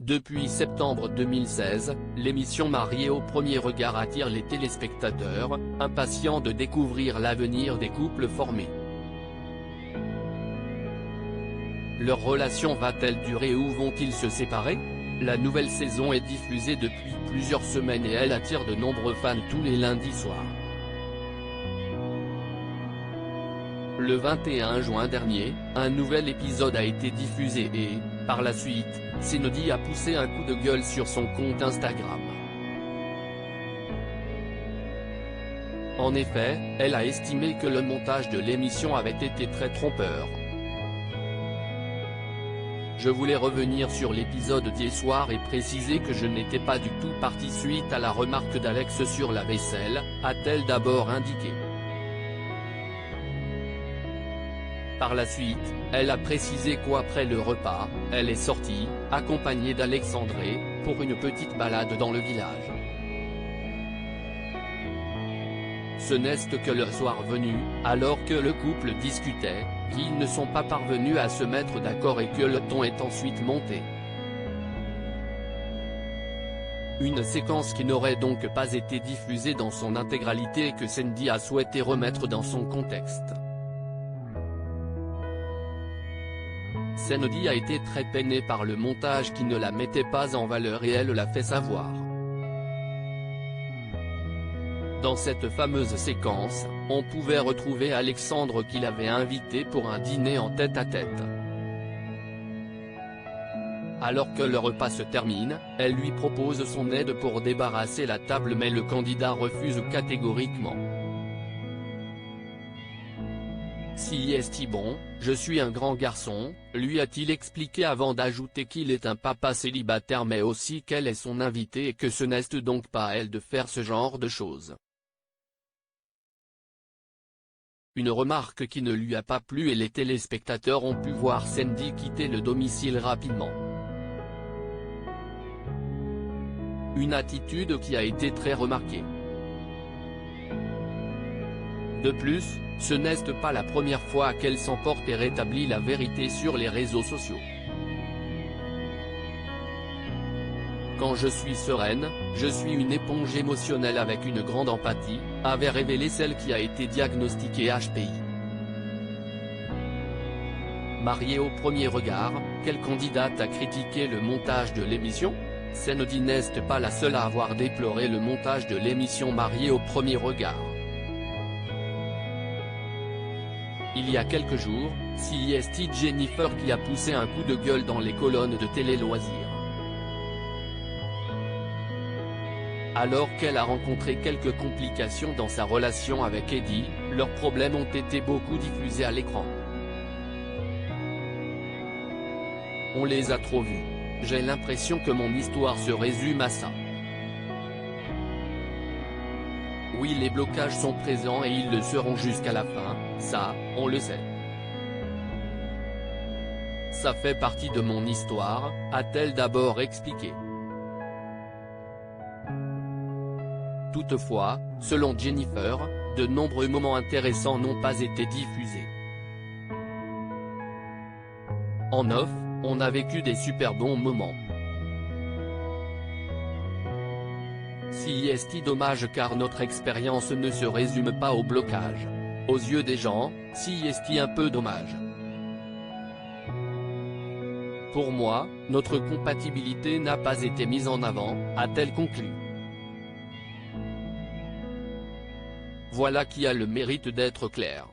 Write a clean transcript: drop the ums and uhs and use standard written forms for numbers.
Depuis septembre 2016, l'émission Mariés au premier regard attire les téléspectateurs, impatients de découvrir l'avenir des couples formés. Leur relation va-t-elle durer ou vont-ils se séparer? La nouvelle saison est diffusée depuis plusieurs semaines et elle attire de nombreux fans tous les lundis soirs. Le 21 juin dernier, un nouvel épisode a été diffusé et, par la suite, Senodi a poussé un coup de gueule sur son compte Instagram. En effet, elle a estimé que le montage de l'émission avait été très trompeur. Je voulais revenir sur l'épisode d'hier soir et préciser que je n'étais pas du tout partie suite à la remarque d'Alex sur la vaisselle, a-t-elle d'abord indiqué. Par la suite, elle a précisé qu'après le repas, elle est sortie, accompagnée d'Alexandré, pour une petite balade dans le village. Ce n'est que le soir venu, alors que le couple discutait, qu'ils ne sont pas parvenus à se mettre d'accord et que le ton est ensuite monté. Une séquence qui n'aurait donc pas été diffusée dans son intégralité et que Senodi a souhaité remettre dans son contexte. Senodi a été très peinée par le montage qui ne la mettait pas en valeur et elle l'a fait savoir. Dans cette fameuse séquence, on pouvait retrouver Alexandre qui l'avait invité pour un dîner en tête-à-tête. Alors que le repas se termine, elle lui propose son aide pour débarrasser la table mais le candidat refuse catégoriquement. Si est bon, je suis un grand garçon, lui a-t-il expliqué avant d'ajouter qu'il est un papa célibataire mais aussi qu'elle est son invitée et que ce n'est donc pas à elle de faire ce genre de choses. Une remarque qui ne lui a pas plu et les téléspectateurs ont pu voir Senodi quitter le domicile rapidement. Une attitude qui a été très remarquée. De plus, ce n'est pas la première fois qu'elle s'emporte et rétablit la vérité sur les réseaux sociaux. Quand je suis sereine, je suis une éponge émotionnelle avec une grande empathie, avait révélé celle qui a été diagnostiquée HPI. Mariée au premier regard, quelle candidate a critiqué le montage de l'émission? Senodi n'est pas la seule à avoir déploré le montage de l'émission Mariée au premier regard. Il y a quelques jours, c'est Jennifer qui a poussé un coup de gueule dans les colonnes de télé-loisirs. Alors qu'elle a rencontré quelques complications dans sa relation avec Eddie, leurs problèmes ont été beaucoup diffusés à l'écran. On les a trop vus. J'ai l'impression que mon histoire se résume à ça. Oui, les blocages sont présents et ils le seront jusqu'à la fin, ça, on le sait. Ça fait partie de mon histoire, a-t-elle d'abord expliqué. Toutefois, selon Jennifer, de nombreux moments intéressants n'ont pas été diffusés. En off, on a vécu des super bons moments. C'est dommage car notre expérience ne se résume pas au blocage. Aux yeux des gens, c'est un peu dommage. Pour moi, notre compatibilité n'a pas été mise en avant, a-t-elle conclu. Voilà qui a le mérite d'être clair.